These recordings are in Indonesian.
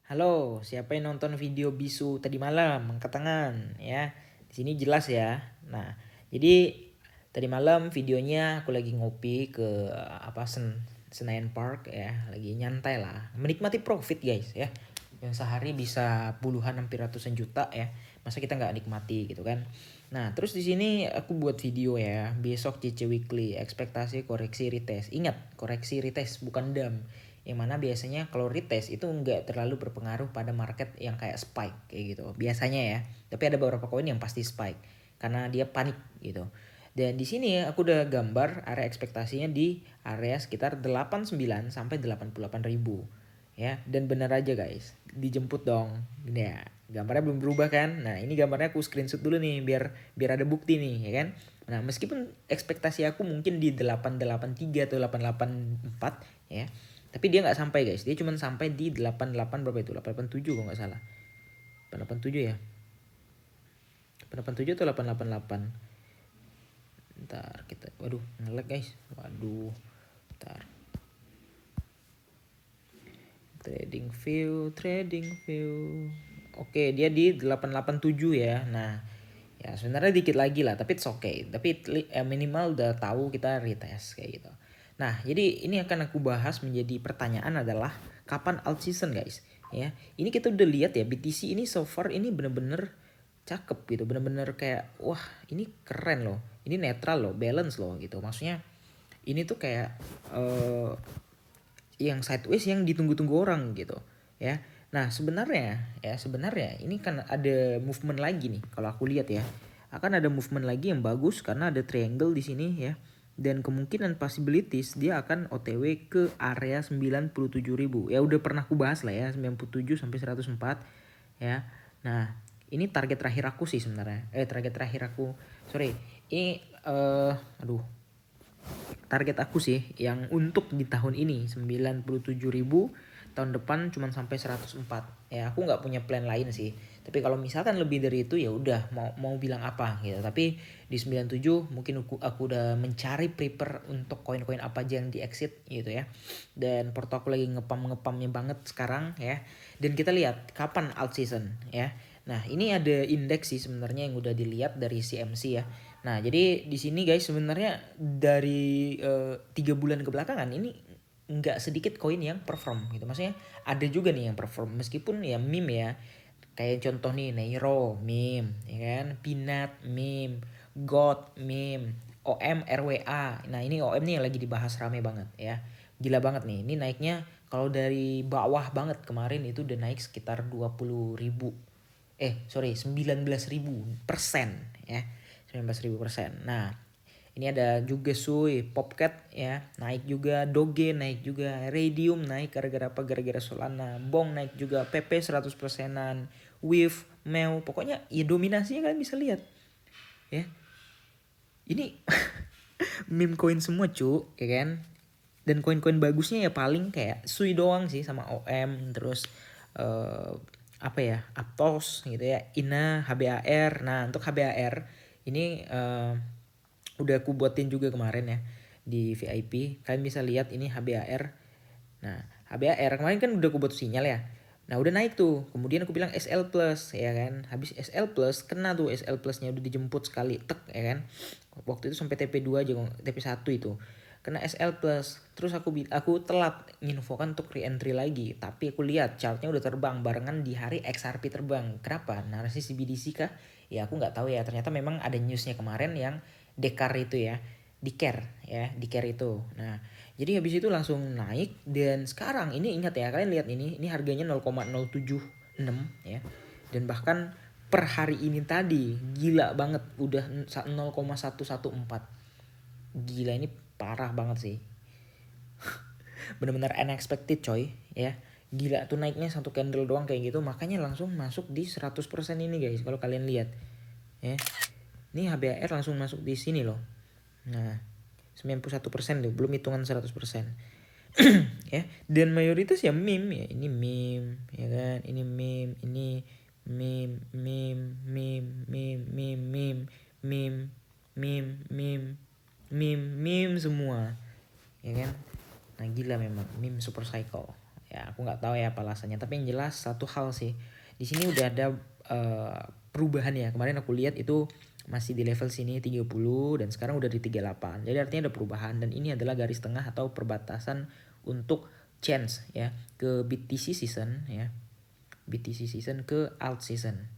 Halo, siapa yang nonton video bisu tadi malam? Angkat tangan ya. Di sini jelas ya. Nah, jadi tadi malam videonya aku lagi ngopi ke Senayan Park ya, lagi nyantai lah, menikmati profit guys ya. Yang sehari bisa puluhan hampir ratusan juta ya. Masa kita nggak nikmati gitu kan? Nah, terus di sini aku buat video ya. Besok CC Weekly, ekspektasi koreksi retest. Ingat, koreksi retest bukan dam, yang mana biasanya kalau retest itu nggak terlalu berpengaruh pada market yang kayak spike kayak gitu biasanya ya, tapi ada beberapa koin yang pasti spike karena dia panik gitu. Dan di sini aku udah gambar area ekspektasinya di area sekitar 89 sampai 88 ribu ya. Dan bener aja guys, dijemput dong ya. Gambarnya belum berubah kan. Nah ini gambarnya aku screenshot dulu nih biar biar ada bukti nih ya kan. Nah meskipun ekspektasi aku mungkin di 883 atau 884 ya, tapi dia nggak sampai guys, dia cuma sampai di 88 berapa itu, 887 kalau nggak salah, 887 ya, 887 atau 888. Ntar kita, waduh nge-lag guys, waduh, ntar. Trading view, oke dia di 887 ya. Nah ya sebenarnya dikit lagi lah, tapi it's okay, tapi minimal udah tahu kita retest kayak gitu. Nah jadi ini akan aku bahas menjadi pertanyaan adalah kapan alt season guys ya. Ini kita udah lihat ya, BTC ini so far ini bener-bener cakep gitu, bener-bener kayak wah ini keren loh, ini netral loh, balance loh gitu. Maksudnya ini tuh kayak yang sideways yang ditunggu-tunggu orang gitu ya. Nah sebenarnya ini kan ada movement lagi nih kalau aku lihat ya, akan ada movement lagi yang bagus karena ada triangle di sini ya, dan kemungkinan possibilities dia akan OTW ke area 97.000 ya, udah pernah aku bahas lah ya, 97 sampai 104 ya. Nah ini target terakhir aku sih sebenarnya, target terakhir aku, sorry, ini aduh, target aku sih yang untuk di tahun ini 97.000, tahun depan cuma sampai 104 ya. Aku nggak punya plan lain sih, tapi kalau misalkan lebih dari itu ya udah mau bilang apa gitu. Tapi di 97 mungkin aku udah mencari prepare untuk koin-koin apa aja yang di exit gitu ya. Dan porto aku lagi ngepamnya banget sekarang ya. Dan kita lihat kapan alt season ya. Nah ini ada indeks sih sebenarnya yang udah dilihat dari CMC ya. Nah jadi di sini guys sebenarnya dari 3 bulan kebelakangan ini nggak sedikit koin yang perform gitu. Maksudnya ada juga nih yang perform meskipun ya meme ya. Kayak contoh nih Neiro meme ya kan, Peanut meme, God meme, OM RWA. Nah ini OM nih yang lagi dibahas rame banget ya. Gila banget nih. Ini naiknya kalau dari bawah banget kemarin itu udah naik sekitar 20.000. 19.000% ya. 19.000%. Nah, ini ada juga Sui, Popcat ya, naik juga, Doge naik juga, Radium naik gara-gara apa? Gara-gara Solana, Bong naik juga, PP 100%-an, Wave, Meo, pokoknya ya dominasinya kalian bisa lihat. Ya. Ini meme coin semua, cu, ya kan? Dan koin-koin bagusnya ya paling kayak Sui doang sih sama OM, terus apa ya, Aptos gitu ya, Ina, HBAR. Nah untuk HBAR ini udah aku buatin juga kemarin ya di VIP, kalian bisa lihat ini HBAR. Nah HBAR kemarin kan udah aku buat sinyal ya, nah udah naik tuh, kemudian aku bilang SL plus ya kan, habis SL plus kena tuh, SL plusnya udah dijemput sekali tek ya kan, waktu itu sampai TP2 aja, TP1 itu kena SL plus. Terus aku telat nginfokan untuk re-entry lagi, tapi aku lihat chartnya udah terbang barengan di hari XRP terbang. Kenapa? Narasi CBDC kah? Ya aku nggak tahu ya, ternyata memang ada newsnya kemarin yang dekar itu ya, di care itu. Nah jadi habis itu langsung naik, dan sekarang ini ingat ya, kalian lihat ini harganya 0,076 ya, dan bahkan per hari ini tadi gila banget udah 0,114. Gila, ini parah banget sih. Bener-bener unexpected coy ya. Gila tuh naiknya satu candle doang kayak gitu, makanya langsung masuk di 100% ini guys. Kalau kalian lihat ya, ini HBAR langsung masuk di sini loh. Nah 91% tuh, belum hitungan 100%. Ya, dan mayoritas ya meme ya, ini meme ya kan, ini meme, ini meme, meme, meme, meme, meme, meme, meme, meme, meme, meme, meme semua ya kan. Nah gila memang meme super cycle. Ya aku nggak tahu ya apa alasannya, tapi yang jelas satu hal sih, di sini udah ada perubahan ya. Kemarin aku lihat itu masih di level sini 30 dan sekarang udah di 38. Jadi artinya ada perubahan dan ini adalah garis tengah atau perbatasan untuk change ya ke BTC season ya. BTC season ke alt season.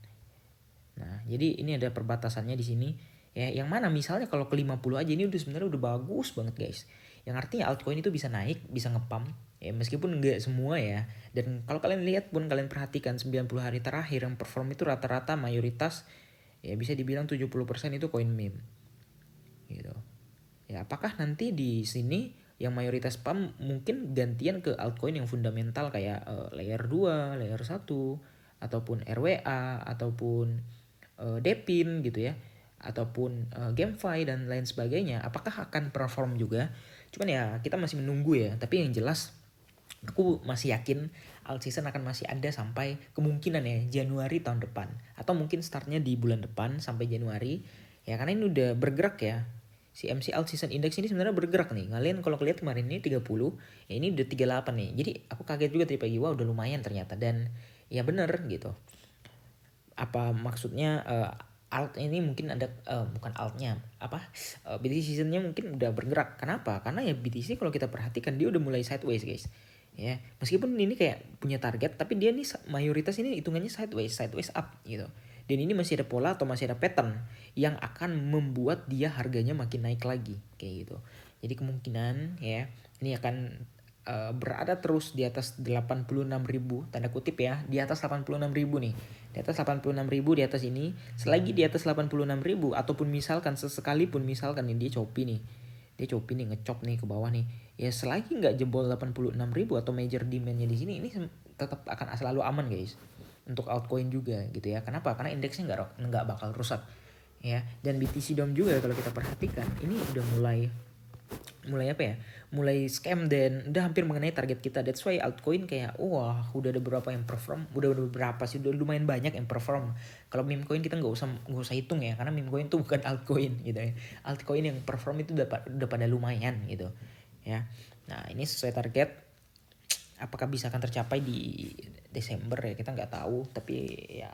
Nah, jadi ini ada perbatasannya di sini ya. Yang mana misalnya kalau ke 50 aja ini udah sebenarnya udah bagus banget, guys. Yang artinya altcoin itu bisa naik, bisa ngepump ya, meskipun enggak semua ya. Dan kalau kalian lihat pun, kalian perhatikan 90 hari terakhir yang perform itu rata-rata mayoritas ya bisa dibilang 70% itu coin meme. Gitu. Ya, apakah nanti di sini yang mayoritas pump mungkin gantian ke altcoin yang fundamental kayak layer 2, layer 1 ataupun RWA ataupun Depin gitu ya, ataupun GameFi dan lain sebagainya, apakah akan perform juga? Cuman ya kita masih menunggu ya, tapi yang jelas aku masih yakin alt season akan masih ada sampai kemungkinan ya Januari tahun depan, atau mungkin startnya di bulan depan sampai Januari ya, karena ini udah bergerak ya. Si MC Alt Season Index ini sebenarnya bergerak nih. Kalian kalau lihat kemarin ini 30, ya ini udah 38 nih. Jadi aku kaget juga tadi pagi, wah udah lumayan ternyata. Dan ya bener gitu. Apa maksudnya alt ini mungkin ada bukan altnya apa BTC seasonnya mungkin udah bergerak. Kenapa? Karena ya BTC kalau kita perhatikan dia udah mulai sideways, guys. Ya, meskipun ini kayak punya target, tapi dia nih mayoritas ini hitungannya sideways up gitu. Dan ini masih ada pola atau masih ada pattern yang akan membuat dia harganya makin naik lagi kayak gitu. Jadi kemungkinan ya ini akan berada terus di atas 86.000 tanda kutip ya, di atas 86.000 nih. Di atas 86.000, di atas ini, selagi di atas 86.000 ataupun misalkan sesekalipun misalkan nih dia choppy nih. Dia choppy nih, ngechop nih ke bawah nih. Ya selagi nggak jebol 86.000 atau major demandnya di sini, ini tetap akan selalu aman, guys. Untuk altcoin juga gitu ya. Kenapa? Karena indeksnya nggak bakal rusak. Ya, dan BTC Dom juga kalau kita perhatikan, ini udah mulai apa ya, mulai scam dan udah hampir mengenai target kita. That's why altcoin kayak wah udah ada beberapa yang perform, udah beberapa sih, udah lumayan banyak yang perform. Kalau meme coin kita nggak usah hitung ya, karena meme coin tuh bukan altcoin gitu ya. Altcoin yang perform itu udah pada lumayan gitu ya. Nah ini sesuai target, apakah bisa akan tercapai di Desember ya kita nggak tahu, tapi ya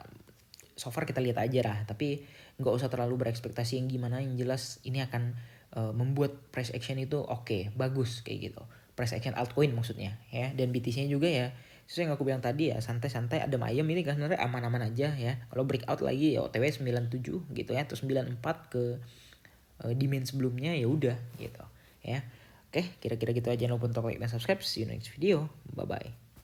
so far kita lihat aja lah. Tapi nggak usah terlalu berekspektasi yang gimana, yang jelas ini akan membuat price action itu oke, bagus kayak gitu. Price action altcoin maksudnya ya. Dan BTC-nya juga ya sesuai yang aku bilang tadi ya, santai-santai adem ayem, ini kan sebenarnya aman-aman aja ya. Kalau breakout lagi ya OTW 97 gitu ya, atau 94 ke demand sebelumnya ya udah gitu ya. Oke, kira-kira gitu aja. Jangan lupa untuk like dan subscribe. See you next video. Bye bye.